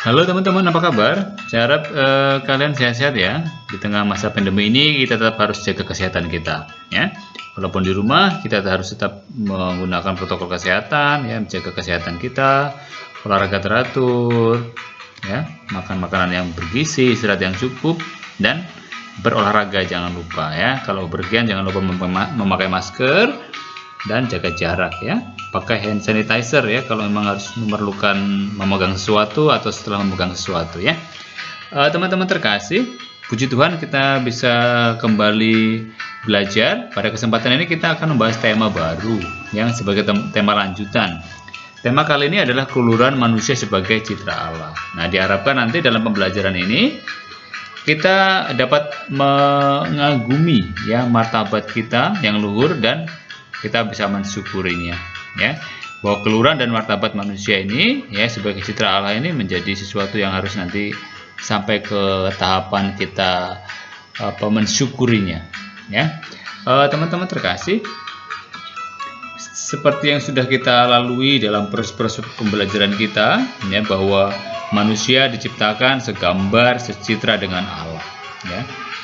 Halo teman-teman, apa kabar? Saya harap kalian sehat-sehat ya. Di tengah masa pandemi ini kita tetap harus jaga kesehatan kita, ya. Walaupun di rumah kita harus tetap menggunakan protokol kesehatan, ya, menjaga kesehatan kita, olahraga teratur, ya, makan makanan yang bergizi, istirahat yang cukup, dan berolahraga jangan lupa ya. Kalau berpergian jangan lupa memakai masker dan jaga jarak ya. Pakai hand sanitizer ya kalau memang harus memerlukan memegang sesuatu atau setelah memegang sesuatu ya. Teman-teman terkasih, puji Tuhan kita bisa kembali belajar. Pada kesempatan ini kita akan membahas tema baru yang sebagai tema lanjutan. Tema kali ini adalah keluluran manusia sebagai citra Allah. Nah, diharapkan nanti dalam pembelajaran ini kita dapat mengagumi ya martabat kita yang luhur dan kita bisa mensyukurinya ya, bahwa keluluran dan martabat manusia ini ya sebagai citra Allah ini menjadi sesuatu yang harus nanti sampai ke tahapan kita mensyukurinya ya. Teman-teman terkasih, seperti yang sudah kita lalui dalam proses pembelajaran kita ya, bahwa manusia diciptakan segambar secitra dengan Allah ya.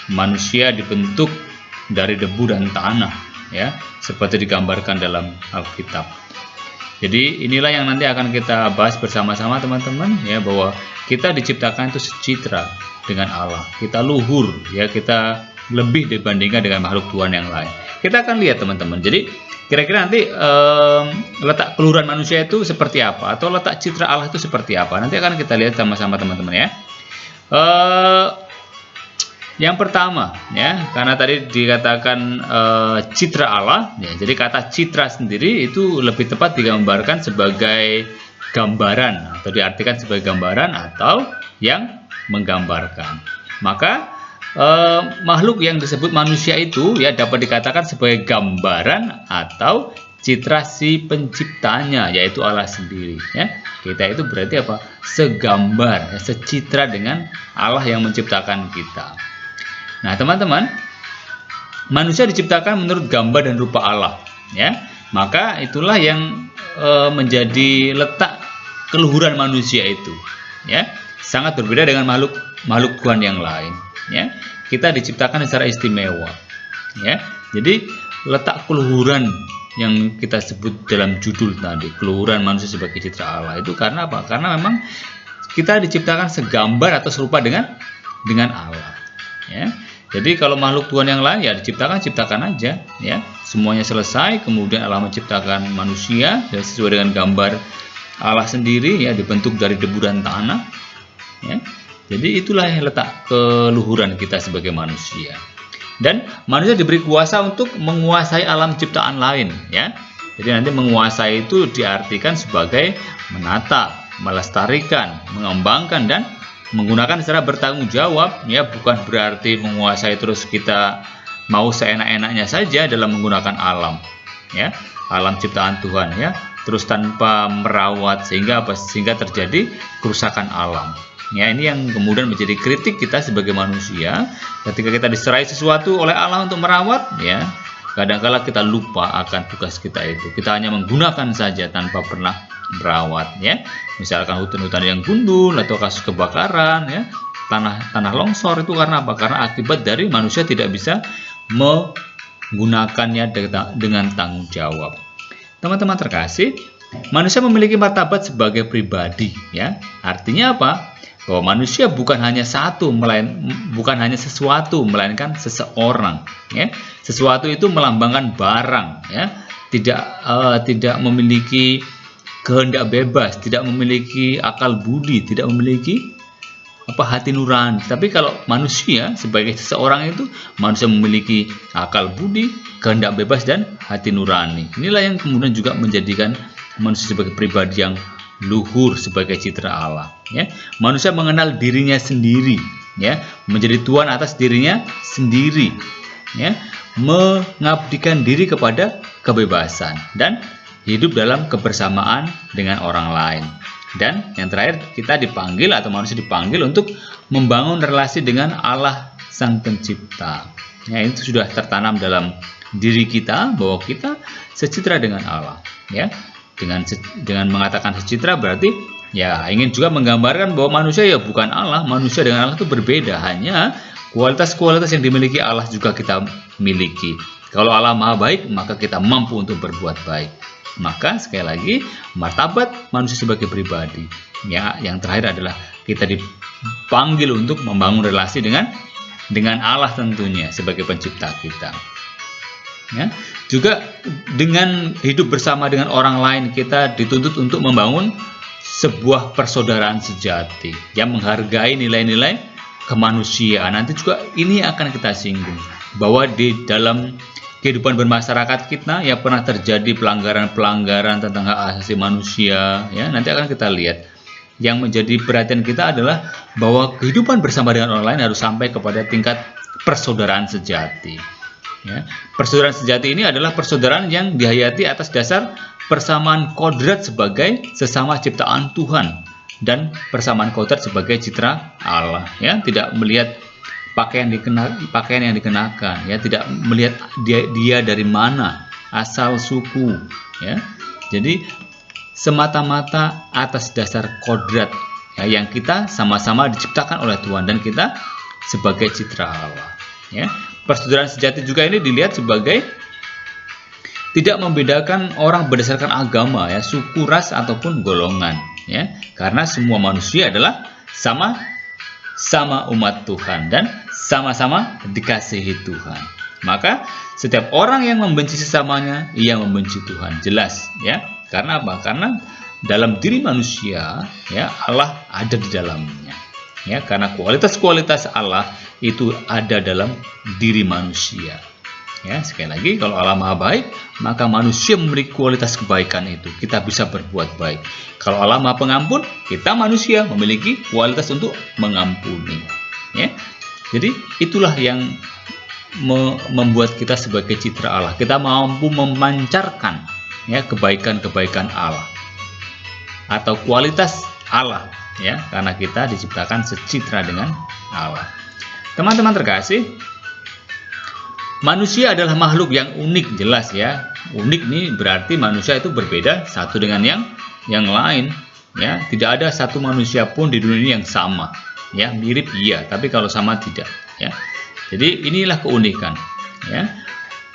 Manusia dibentuk dari debu dan tanah ya, seperti digambarkan dalam Alkitab. Jadi inilah yang nanti akan kita bahas bersama-sama teman-teman ya, bahwa kita diciptakan itu secitra dengan Allah. Kita luhur ya, kita lebih dibandingkan dengan makhluk Tuhan yang lain. Kita akan lihat teman-teman. Jadi kira-kira nanti letak keluhuran manusia itu seperti apa, atau letak citra Allah itu seperti apa. Nanti akan kita lihat sama-sama teman-teman ya. Yang pertama ya, karena tadi dikatakan citra Allah ya, jadi kata citra sendiri itu lebih tepat digambarkan sebagai gambaran atau diartikan sebagai gambaran atau yang menggambarkan. Maka makhluk yang disebut manusia itu ya dapat dikatakan sebagai gambaran atau citra si penciptanya, yaitu Allah sendiri ya. Kita itu berarti apa? Segambar, secitra dengan Allah yang menciptakan kita. Nah teman-teman, manusia diciptakan menurut gambar dan rupa Allah ya. Maka itulah yang menjadi letak keluhuran manusia itu ya. Sangat berbeda dengan makhluk Tuhan yang lain ya. Kita diciptakan secara istimewa ya. Jadi letak keluhuran yang kita sebut dalam judul tadi, keluhuran manusia sebagai citra Allah, itu karena apa? Karena memang kita diciptakan segambar atau serupa dengan Allah ya. Jadi kalau makhluk Tuhan yang lain ya ciptakan aja ya, semuanya selesai, kemudian Allah menciptakan manusia ya, sesuai dengan gambar Allah sendiri ya, dibentuk dari debu dan tanah ya. Jadi itulah yang letak keluhuran kita sebagai manusia. Dan manusia diberi kuasa untuk menguasai alam ciptaan lain ya. Jadi nanti menguasai itu diartikan sebagai menata, melestarikan, mengembangkan dan menggunakan secara bertanggung jawab ya, bukan berarti menguasai terus kita mau seenak-enaknya saja dalam menggunakan alam ya, alam ciptaan Tuhan ya, terus tanpa merawat sehingga terjadi kerusakan alam ya. Ini yang kemudian menjadi kritik kita sebagai manusia ketika kita diserai sesuatu oleh Allah untuk merawat ya. Kadang-kala kita lupa akan tugas kita itu, kita hanya menggunakan saja tanpa pernah merawat ya. Misalkan hutan-hutan yang gundul atau kasus kebakaran ya, tanah longsor, itu karena apa? Karena akibat dari manusia tidak bisa menggunakannya dengan tanggung jawab. Teman-teman terkasih, manusia memiliki martabat sebagai pribadi ya. Artinya apa? Bahwa manusia bukan hanya sesuatu, melainkan seseorang ya. Sesuatu itu melambangkan barang ya, tidak memiliki kehendak bebas, tidak memiliki akal budi, tidak memiliki hati nurani. Tapi kalau manusia sebagai seseorang itu, manusia memiliki akal budi, kehendak bebas dan hati nurani. Inilah yang kemudian juga menjadikan manusia sebagai pribadi yang luhur sebagai citra Allah ya. Manusia mengenal dirinya sendiri ya, menjadi tuan atas dirinya sendiri ya, mengabdikan diri kepada kebebasan dan hidup dalam kebersamaan dengan orang lain. Dan yang terakhir, kita dipanggil atau manusia dipanggil untuk membangun relasi dengan Allah Sang Pencipta ya. Itu sudah tertanam dalam diri kita bahwa kita secitra dengan Allah ya. Dengan mengatakan secitra berarti Ya, ingin juga menggambarkan bahwa manusia ya bukan Allah, manusia dengan Allah itu berbeda, hanya kualitas-kualitas yang dimiliki Allah juga kita miliki. Kalau Allah Maha Baik, maka kita mampu untuk berbuat baik. Maka sekali lagi, martabat manusia sebagai pribadi. Ya, yang terakhir adalah kita dipanggil untuk membangun relasi dengan Allah tentunya sebagai pencipta kita. Ya, juga dengan hidup bersama dengan orang lain, kita dituntut untuk membangun sebuah persaudaraan sejati yang menghargai nilai-nilai kemanusiaan. Nanti juga ini akan kita singgung bahwa di dalam kehidupan bermasyarakat kita ya pernah terjadi pelanggaran-pelanggaran tentang hak asasi manusia. Ya, nanti akan kita lihat. Yang menjadi perhatian kita adalah bahwa kehidupan bersama dengan orang lain harus sampai kepada tingkat persaudaraan sejati. Ya, persaudaraan sejati ini adalah persaudaraan yang dihayati atas dasar persamaan kodrat sebagai sesama ciptaan Tuhan dan persamaan kodrat sebagai citra Allah. Ya, tidak melihat pakaian yang dikenakan, ya, tidak melihat dia dari mana, asal suku, ya. Jadi semata-mata atas dasar kodrat, ya, yang kita sama-sama diciptakan oleh Tuhan dan kita sebagai citra Allah. Ya. Persaudaraan sejati juga ini dilihat sebagai tidak membedakan orang berdasarkan agama, ya, suku, ras ataupun golongan, ya, karena semua manusia adalah sama umat Tuhan dan sama-sama dikasihi Tuhan. Maka setiap orang yang membenci sesamanya, ia membenci Tuhan, jelas, ya. Karena apa? Karena dalam diri manusia, ya, Allah ada di dalamnya, ya, karena kualitas-kualitas Allah itu ada dalam diri manusia. Ya, sekali lagi, kalau Allah Maha Baik, maka manusia memiliki kualitas kebaikan itu. Kita bisa berbuat baik. Kalau Allah Maha Pengampun, kita manusia memiliki kualitas untuk mengampuni. Ya, jadi itulah yang membuat kita sebagai citra Allah. Kita mampu memancarkan, ya, kebaikan-kebaikan Allah atau kualitas Allah, ya, karena kita diciptakan secitra dengan Allah. Teman-teman terkasih, manusia adalah makhluk yang unik, jelas, ya. Unik nih berarti manusia itu berbeda satu dengan yang lain, ya. Tidak ada satu manusia pun di dunia ini yang sama, ya. Mirip iya, tapi kalau sama tidak, ya. Jadi inilah keunikan, ya.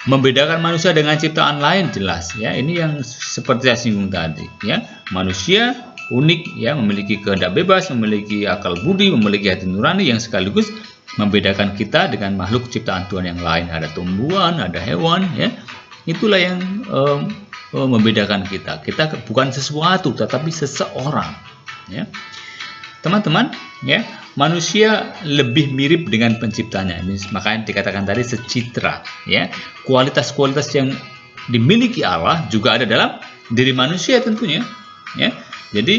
Membedakan manusia dengan ciptaan lain, jelas, ya. Ini yang seperti saya singgung tadi, ya. Manusia unik, ya, memiliki kehendak bebas, memiliki akal budi, memiliki hati nurani yang sekaligus membedakan kita dengan makhluk ciptaan Tuhan yang lain. Ada tumbuhan, ada hewan, ya. Itulah yang membedakan kita. Kita bukan sesuatu, tetapi seseorang, ya. Teman-teman, ya, manusia lebih mirip dengan penciptanya. Ini makanya dikatakan tadi secitra, ya. Kualitas-kualitas yang dimiliki Allah juga ada dalam diri manusia tentunya, ya. Jadi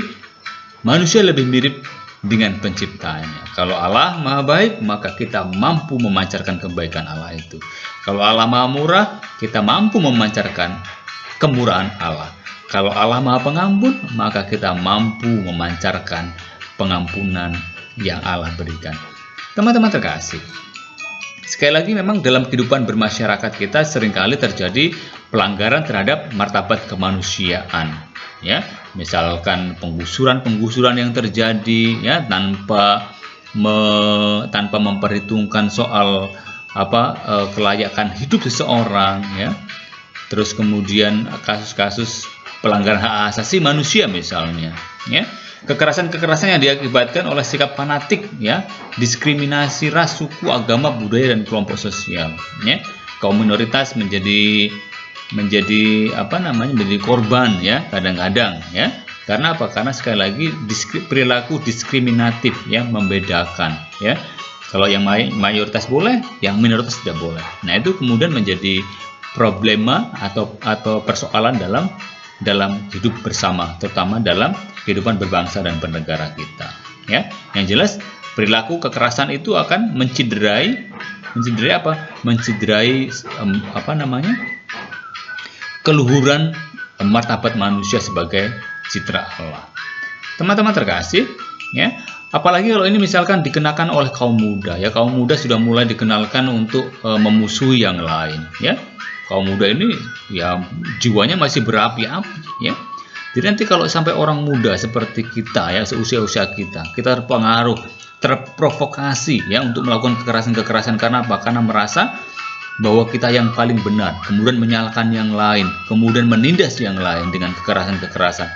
manusia lebih mirip dengan penciptanya. Kalau Allah Maha Baik, maka kita mampu memancarkan kebaikan Allah itu. Kalau Allah Maha Murah, kita mampu memancarkan kemurahan Allah. Kalau Allah Maha Pengampun, maka kita mampu memancarkan pengampunan yang Allah berikan. Teman-teman terkasih, sekali lagi memang dalam kehidupan bermasyarakat kita seringkali terjadi pelanggaran terhadap martabat kemanusiaan, ya. Misalkan penggusuran yang terjadi, ya, tanpa memperhitungkan soal kelayakan hidup seseorang, ya. Terus kemudian kasus-kasus pelanggaran hak asasi manusia misalnya, ya. Kekerasan-kekerasan yang diakibatkan oleh sikap fanatik, ya, diskriminasi ras, suku, agama, budaya dan kelompok sosial, ya. Kaum minoritas menjadi korban, ya, kadang-kadang, ya. Karena apa? Karena sekali lagi perilaku diskriminatif yang membedakan, ya. Kalau yang mayoritas boleh, yang minoritas tidak boleh. Nah, itu kemudian menjadi problema atau persoalan dalam hidup bersama, terutama dalam kehidupan berbangsa dan bernegara kita, ya. Yang jelas perilaku kekerasan itu akan menciderai keluhuran martabat manusia sebagai citra Allah. Teman-teman terkasih, ya, apalagi kalau ini misalkan dikenakan oleh kaum muda, ya. Kaum muda sudah mulai dikenalkan untuk memusuhi yang lain, ya. Kaum muda ini, ya, jiwanya masih berapi-api, ya. Jadi nanti kalau sampai orang muda seperti kita ya, seusia-usia kita terpengaruh, terprovokasi ya untuk melakukan kekerasan-kekerasan, karena apa? Karena merasa bahwa kita yang paling benar, kemudian menyalahkan yang lain, kemudian menindas yang lain dengan kekerasan-kekerasan,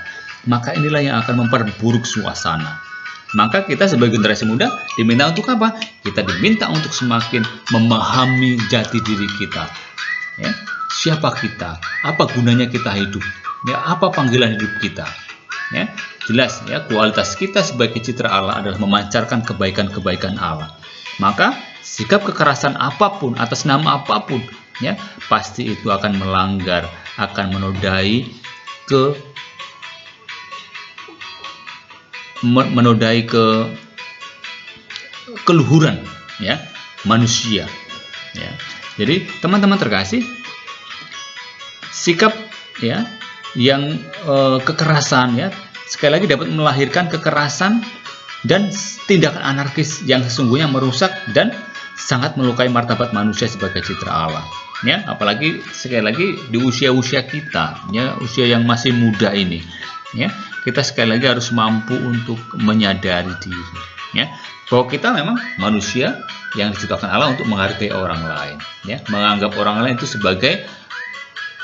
maka inilah yang akan memperburuk suasana. Maka kita sebagai generasi muda diminta untuk apa? Kita diminta untuk semakin memahami jati diri kita. Ya, siapa kita? Apa gunanya kita hidup? Ya, apa panggilan hidup kita? Ya, jelas ya, kualitas kita sebagai citra Allah adalah memancarkan kebaikan-kebaikan Allah. Maka sikap kekerasan apapun atas nama apapun ya, pasti itu akan melanggar, akan menodai keluhuran ya manusia ya. Jadi teman-teman terkasih, sikap ya yang kekerasan ya sekali lagi dapat melahirkan kekerasan dan tindakan anarkis yang sesungguhnya merusak dan sangat melukai martabat manusia sebagai citra Allah ya. Apalagi sekali lagi di usia-usia kita ya, usia yang masih muda ini ya, kita sekali lagi harus mampu untuk menyadari diri ya, bahwa kita memang manusia yang diciptakan Allah untuk menghargai orang lain ya, menganggap orang lain itu sebagai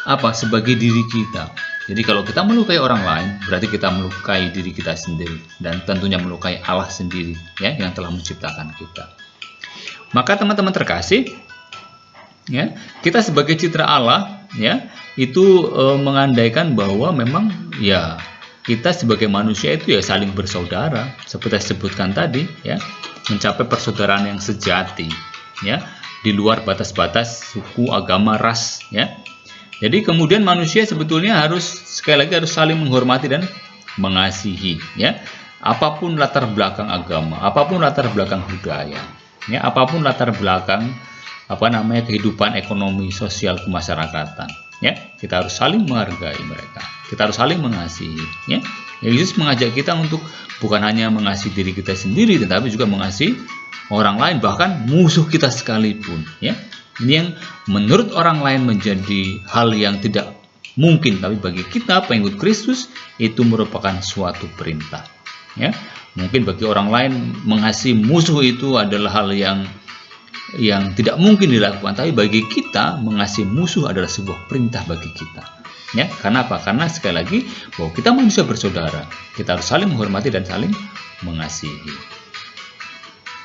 apa? Sebagai diri kita. Jadi kalau kita melukai orang lain, berarti kita melukai diri kita sendiri dan tentunya melukai Allah sendiri ya, yang telah menciptakan kita. Maka teman-teman terkasih ya, kita sebagai citra Allah ya, itu mengandaikan bahwa memang ya kita sebagai manusia itu ya saling bersaudara, seperti saya sebutkan tadi ya, mencapai persaudaraan yang sejati ya, di luar batas-batas suku, agama, ras ya. Jadi kemudian manusia sebetulnya harus sekali lagi harus saling menghormati dan mengasihi ya, apapun latar belakang agama, apapun latar belakang budaya ya, apapun latar belakang kehidupan ekonomi sosial kemasyarakatan ya, kita harus saling menghargai mereka, kita harus saling mengasihi ya. Yesus mengajak kita untuk bukan hanya mengasihi diri kita sendiri, tetapi juga mengasihi orang lain, bahkan musuh kita sekalipun ya. Ini yang menurut orang lain menjadi hal yang tidak mungkin, tapi bagi kita pengikut Kristus itu merupakan suatu perintah ya. Mungkin bagi orang lain mengasihi musuh itu adalah hal yang tidak mungkin dilakukan, tapi bagi kita mengasihi musuh adalah sebuah perintah bagi kita ya. Karena apa? Karena sekali lagi bahwa kita manusia bersaudara, kita harus saling menghormati dan saling mengasihi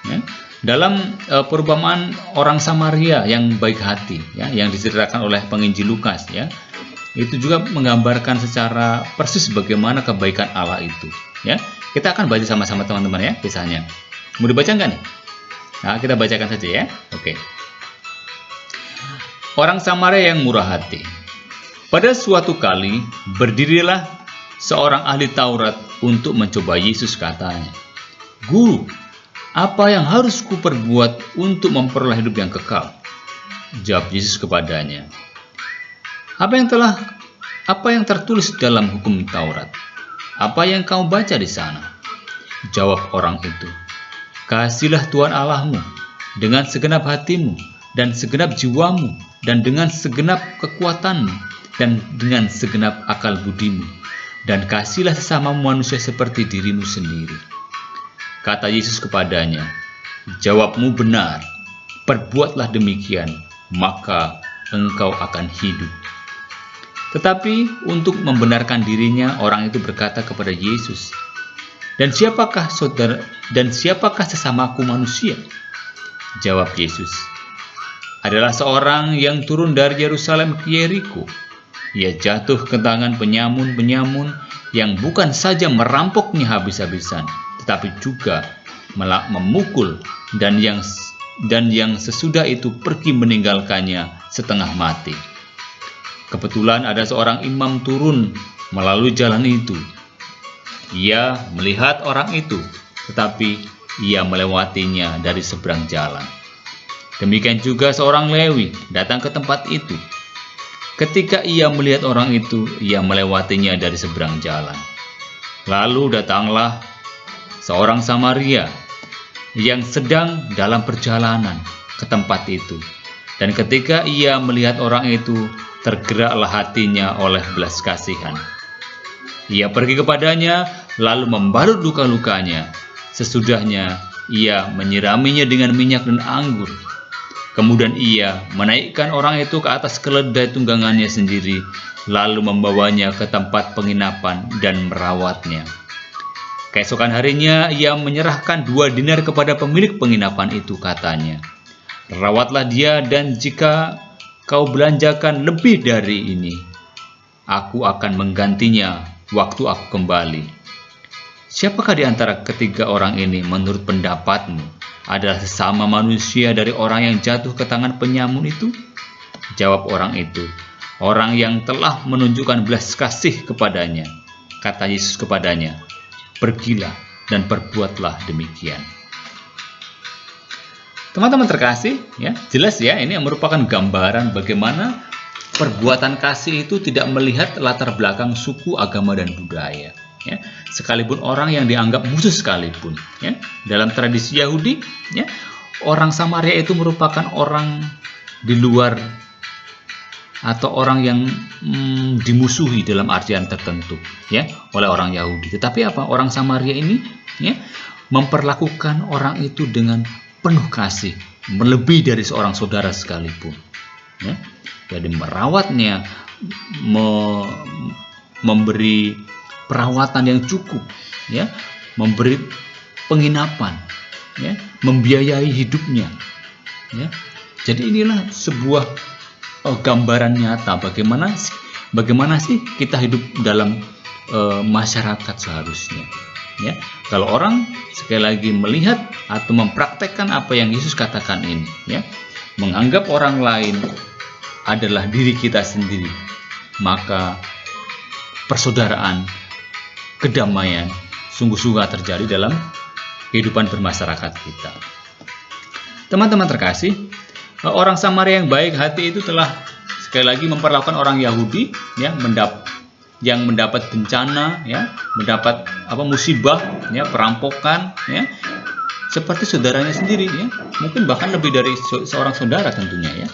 ya. Dalam perumpamaan orang Samaria yang baik hati ya, yang diceritakan oleh penginjil Lukas ya, itu juga menggambarkan secara persis bagaimana kebaikan Allah itu ya. Kita akan baca sama-sama teman-teman ya kisahnya. Mau dibaca nggak nih? Nah, kita bacakan saja ya. Oke. Orang Samaria yang murah hati. Pada suatu kali berdirilah seorang ahli Taurat untuk mencoba Yesus, katanya, "Guru, apa yang harus kuperbuat untuk memperoleh hidup yang kekal?" Jawab Yesus kepadanya, Apa yang tertulis dalam hukum Taurat? Apa yang kau baca di sana?" Jawab orang itu, "Kasihilah Tuhan Allahmu dengan segenap hatimu dan segenap jiwamu dan dengan segenap kekuatanmu dan dengan segenap akal budimu, dan kasihilah sesama manusia seperti dirimu sendiri." Kata Yesus kepadanya, "Jawabmu benar, perbuatlah demikian, maka engkau akan hidup." Tetapi untuk membenarkan dirinya, orang itu berkata kepada Yesus, Dan siapakah sesamaku manusia?" Jawab Yesus, "Adalah seorang yang turun dari Yerusalem ke Yeriko. Ia jatuh ke tangan penyamun-penyamun yang bukan saja merampoknya habis-habisan, tetapi juga memukul, dan yang sesudah itu pergi meninggalkannya setengah mati. Kebetulan ada seorang imam turun melalui jalan itu. Ia melihat orang itu, tetapi ia melewatinya dari seberang jalan. Demikian juga seorang Lewi datang ke tempat itu. Ketika ia melihat orang itu, ia melewatinya dari seberang jalan. Lalu datanglah seorang Samaria yang sedang dalam perjalanan ke tempat itu. Dan ketika ia melihat orang itu, tergeraklah hatinya oleh belas kasihan. Ia pergi kepadanya, lalu membalut luka-lukanya. Sesudahnya, ia menyiraminya dengan minyak dan anggur. Kemudian ia menaikkan orang itu ke atas keledai tunggangannya sendiri, lalu membawanya ke tempat penginapan dan merawatnya. Keesokan harinya, ia menyerahkan 2 dinar kepada pemilik penginapan itu, katanya, "Rawatlah dia, dan jika kau belanjakan lebih dari ini, aku akan menggantinya waktu aku kembali." Siapakah di antara ketiga orang ini menurut pendapatmu adalah sesama manusia dari orang yang jatuh ke tangan penyamun itu? Jawab orang itu, "Orang yang telah menunjukkan belas kasih kepadanya." Kata Yesus kepadanya, "Pergilah dan perbuatlah demikian." Teman-teman terkasih, ya, jelas ya, ini merupakan gambaran bagaimana perbuatan kasih itu tidak melihat latar belakang suku, agama, dan budaya. Ya, sekalipun orang yang dianggap musuh sekalipun, ya, dalam tradisi Yahudi, ya, orang Samaria itu merupakan orang di luar atau orang yang dimusuhi dalam artian tertentu, ya, oleh orang Yahudi. Tetapi apa? Orang Samaria ini, ya, memperlakukan orang itu dengan penuh kasih, melebihi dari seorang saudara sekalipun. Ya. Jadi merawatnya, memberi perawatan yang cukup, ya, memberi penginapan, ya, membiayai hidupnya, ya. Jadi inilah sebuah gambaran nyata bagaimana sih kita hidup dalam masyarakat seharusnya, ya. Kalau orang sekali lagi melihat atau mempraktekkan apa yang Yesus katakan ini, ya, menganggap orang lain adalah diri kita sendiri, maka persaudaraan, kedamaian sungguh-sungguh terjadi dalam kehidupan bermasyarakat kita. Teman-teman terkasih, orang Samaria yang baik hati itu telah sekali lagi memperlakukan orang Yahudi, ya, yang mendapat bencana, ya, mendapat musibah, ya, perampokan, ya, seperti saudaranya sendiri, ya, mungkin bahkan lebih dari seorang saudara tentunya, ya.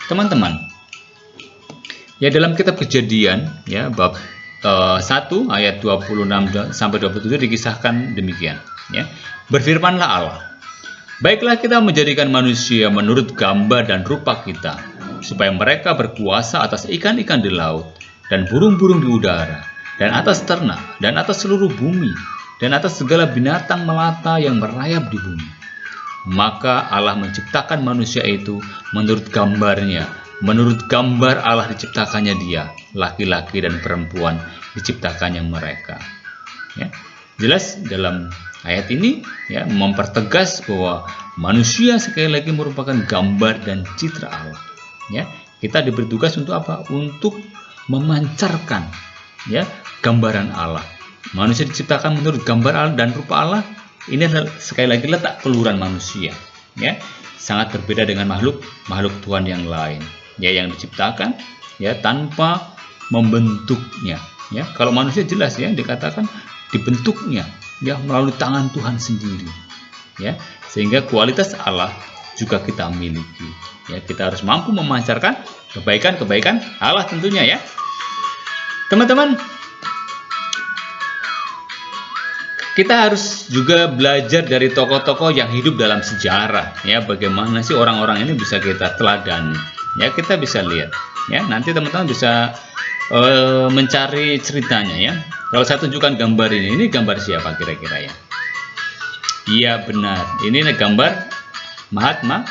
Teman-teman, ya, dalam kitab Kejadian, ya, bab 1 ayat 26 sampai 27 dikisahkan demikian, ya. Berfirmanlah Allah, "Baiklah kita menjadikan manusia menurut gambar dan rupa kita, supaya mereka berkuasa atas ikan-ikan di laut, dan burung-burung di udara, dan atas ternak, dan atas seluruh bumi, dan atas segala binatang melata yang merayap di bumi." Maka Allah menciptakan manusia itu menurut gambarnya. Menurut gambar Allah diciptakannya dia, laki-laki dan perempuan diciptakannya mereka. Ya, jelas dalam ayat ini, ya, mempertegas bahwa manusia sekali lagi merupakan gambar dan citra Allah. Ya, kita diberi tugas untuk apa? Untuk memancarkan, ya, gambaran Allah. Manusia diciptakan menurut gambar Allah dan rupa Allah. Ini adalah sekali lagi letak keluhuran manusia, ya, sangat berbeda dengan makhluk Tuhan yang lain, ya, yang diciptakan, ya, tanpa membentuknya, ya. Kalau manusia jelas, ya, dikatakan dibentuknya, ya, melalui tangan Tuhan sendiri, ya, sehingga kualitas Allah juga kita miliki, ya. Kita harus mampu memancarkan kebaikan Allah tentunya, ya. Teman-teman, kita harus juga belajar dari tokoh-tokoh yang hidup dalam sejarah, ya, bagaimana sih orang-orang ini bisa kita teladani, ya. Kita bisa lihat, ya, nanti teman-teman bisa mencari ceritanya, ya. Kalau saya tunjukkan gambar ini gambar siapa kira-kira, ya? Iya, benar, ini gambar Mahatma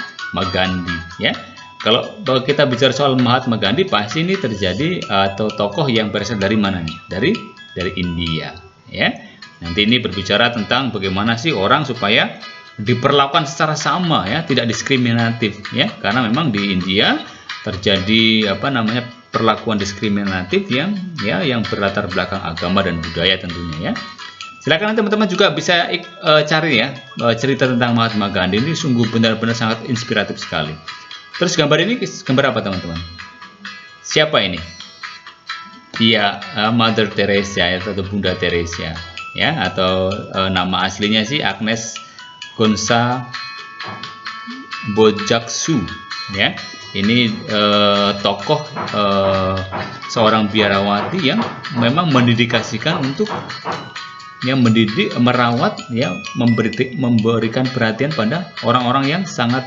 Gandhi, ya. Kalau kita bicara soal Mahatma Gandhi, pasti ini terjadi atau tokoh yang berasal dari mana nih? Dari India, ya. Nanti ini berbicara tentang bagaimana sih orang supaya diperlakukan secara sama, ya, tidak diskriminatif, ya, karena memang di India terjadi perlakuan diskriminatif yang berlatar belakang agama dan budaya tentunya, ya. Silakan teman-teman juga bisa cari, ya, cerita tentang Mahatma Gandhi. Ini sungguh benar-benar sangat inspiratif sekali. Terus gambar ini gambar apa teman-teman? Siapa ini? Iya, Mother Teresa, atau Bunda Teresa, ya, atau nama aslinya sih Agnes Gonza Bojaxhiu, ya. ini tokoh seorang biarawati yang memang mendedikasikan untuk yang mendidik, merawat, ya, memberikan perhatian pada orang-orang yang sangat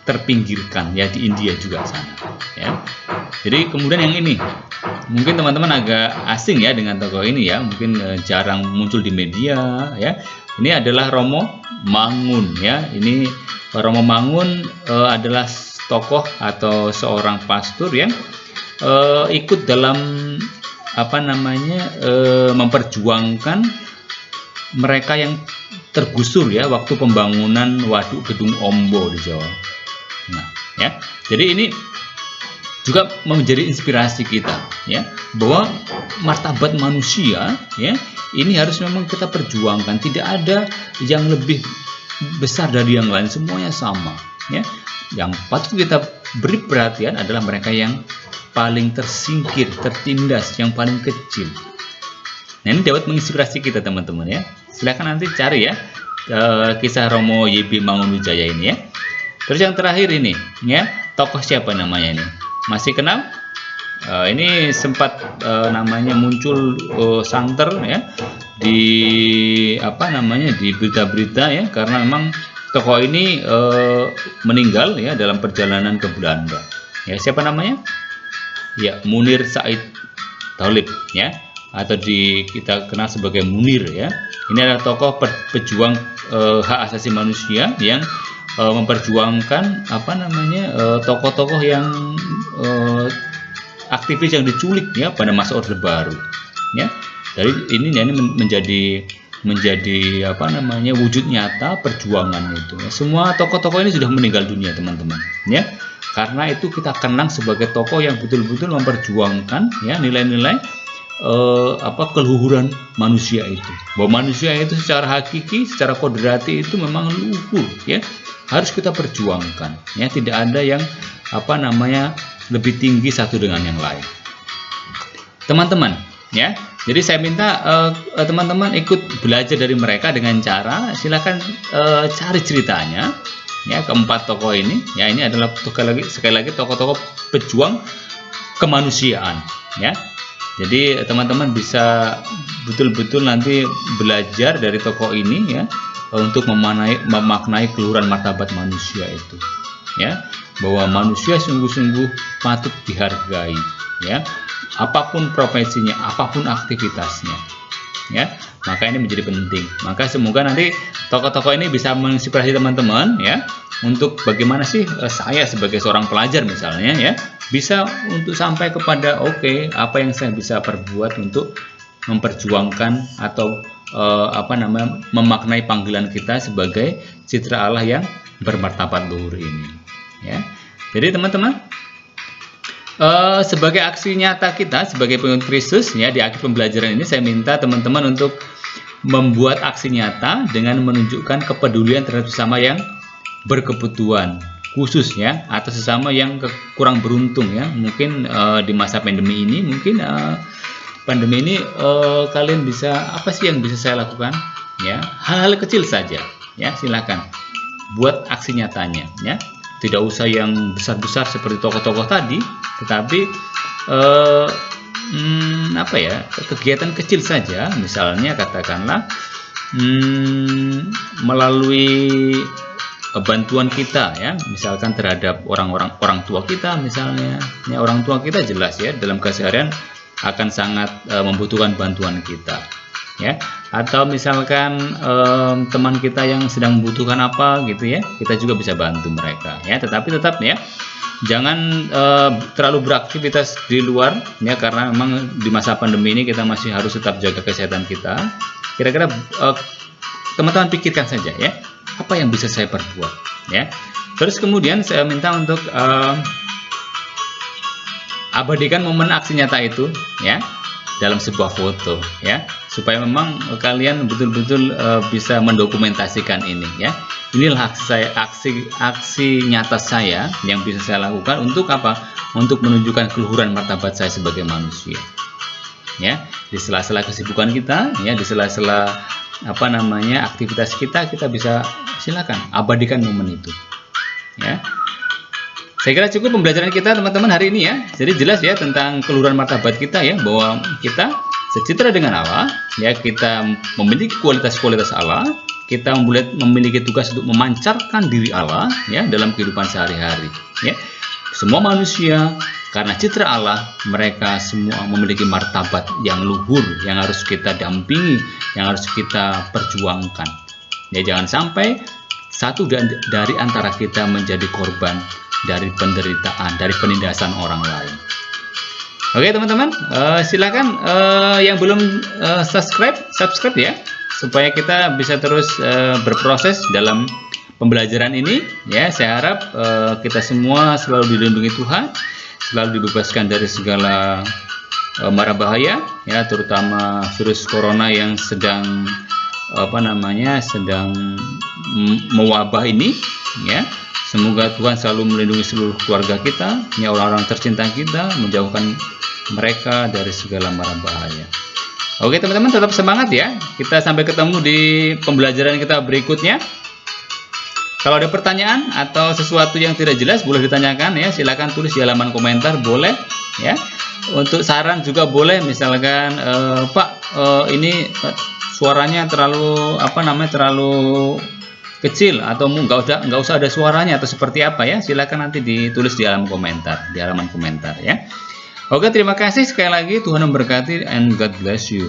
terpinggirkan, ya, di India juga sana, ya. Jadi kemudian yang ini mungkin teman-teman agak asing ya dengan tokoh ini, ya, mungkin jarang muncul di media, ya. Ini adalah Romo Mangun, ya. Ini Romo Mangun adalah tokoh atau seorang pastor yang ikut dalam memperjuangkan mereka yang tergusur, ya, waktu pembangunan waduk Gedung Ombo di Jawa. Nah, ya. Jadi ini juga menjadi inspirasi kita, ya, bahwa martabat manusia, ya, ini harus memang kita perjuangkan. Tidak ada yang lebih besar dari yang lain, semuanya sama, ya. Yang patut kita beri perhatian adalah mereka yang paling tersingkir, tertindas, yang paling kecil. Nah, ini dapat menginspirasi kita, teman-teman, ya. Silahkan nanti cari, ya, kisah Romo YB Mangunwijaya ini, ya. Terus yang terakhir ini, ya, tokoh siapa namanya ini? Masih kenal? Ini sempat namanya muncul santer, ya, di di berita-berita, ya, karena memang tokoh ini meninggal, ya, dalam perjalanan ke Belanda. Ya, siapa namanya? Ya, Munir Said Talib, ya, atau kita kenal sebagai Munir, ya. Ini adalah tokoh pejuang hak asasi manusia yang memperjuangkan tokoh-tokoh yang aktivis yang diculik, ya, pada masa Orde Baru, ya. Jadi ini menjadi wujud nyata perjuangan itu, ya. Semua tokoh-tokoh ini sudah meninggal dunia, teman-teman, ya. Karena itu kita kenang sebagai tokoh yang betul-betul memperjuangkan, ya, nilai-nilai keluhuran manusia itu, bahwa manusia itu secara hakiki, secara kodrati itu memang luhur, ya, harus kita perjuangkan, ya. Tidak ada yang lebih tinggi satu dengan yang lain, teman-teman, ya. Jadi saya minta teman-teman ikut belajar dari mereka dengan cara silakan cari ceritanya, ya, keempat tokoh ini, ya. Ini adalah sekali lagi tokoh-tokoh pejuang kemanusiaan, ya. Jadi teman-teman bisa betul-betul nanti belajar dari tokoh ini, ya, untuk memaknai keluhuran martabat manusia itu, ya, bahwa manusia sungguh-sungguh patut dihargai, ya, apapun profesinya, apapun aktivitasnya, ya. Maka ini menjadi penting. Maka semoga nanti tokoh-tokoh ini bisa menginspirasi teman-teman, ya, untuk bagaimana sih saya sebagai seorang pelajar misalnya, ya, bisa untuk sampai kepada apa yang saya bisa perbuat untuk memperjuangkan atau memaknai panggilan kita sebagai citra Allah yang bermartabat luhur ini, ya. Jadi teman-teman, sebagai aksi nyata kita sebagai pengikut Kristus, ya, di akhir pembelajaran ini saya minta teman-teman untuk membuat aksi nyata dengan menunjukkan kepedulian terhadap sesama yang berkebutuhan khusus, ya, atau sesama yang kurang beruntung, ya. Mungkin di masa pandemi ini, kalian bisa, apa sih yang bisa saya lakukan, ya, hal-hal kecil saja, ya. Silakan buat aksi nyatanya, ya. Tidak usah yang besar-besar seperti tokoh-tokoh tadi, tetapi kegiatan kecil saja, misalnya katakanlah melalui bantuan kita, ya, misalkan terhadap orang tua kita misalnya, ya, orang tua kita jelas, ya, dalam keseharian akan sangat membutuhkan bantuan kita, ya. Atau misalkan teman kita yang sedang membutuhkan apa gitu, ya, kita juga bisa bantu mereka, ya. Tetapi tetap, ya, jangan terlalu beraktivitas di luar, ya, karena memang di masa pandemi ini kita masih harus tetap jaga kesehatan kita. Kira-kira teman-teman pikirkan saja, ya, apa yang bisa saya perbuat, ya. Terus kemudian saya minta untuk abadikan momen aksi nyata itu, ya, dalam sebuah foto, ya, supaya memang kalian betul-betul bisa mendokumentasikan ini, ya. Inilah aksi nyata saya yang bisa saya lakukan untuk apa? Untuk menunjukkan keluhuran martabat saya sebagai manusia, ya. Di sela-sela kesibukan kita, ya, di sela-sela aktivitas kita bisa silakan abadikan momen itu, ya. Saya kira cukup pembelajaran kita teman-teman hari ini ya. Jadi jelas ya tentang keluhuran martabat kita ya, bahwa kita secitra dengan Allah, ya, kita memiliki kualitas-kualitas Allah, kita memiliki tugas untuk memancarkan diri Allah ya dalam kehidupan sehari-hari ya. Semua manusia karena citra Allah, mereka semua memiliki martabat yang luhur yang harus kita dampingi, yang harus kita perjuangkan. Ya, jangan sampai satu dari antara kita menjadi korban dari penderitaan, dari penindasan orang lain. Oke teman-teman, silakan yang belum subscribe ya, supaya kita bisa terus berproses dalam pembelajaran ini ya. Saya harap kita semua selalu dilindungi Tuhan, selalu dibebaskan dari segala mara bahaya ya, terutama virus corona yang sedang sedang mewabah ini ya. Semoga Tuhan selalu melindungi seluruh keluarga kita, ya, orang-orang tercinta kita, menjauhkan mereka dari segala mara bahaya. Oke teman-teman, tetap semangat ya. Kita sampai ketemu di pembelajaran kita berikutnya. Kalau ada pertanyaan atau sesuatu yang tidak jelas, boleh ditanyakan ya. Silakan tulis di halaman komentar, boleh ya. Untuk saran juga boleh, misalkan Pak, ini suaranya terlalu terlalu kecil, atau nggak usah ada suaranya, atau seperti apa ya, silakan nanti ditulis di halaman komentar ya. Oke, terima kasih sekali lagi, Tuhan memberkati and God bless you.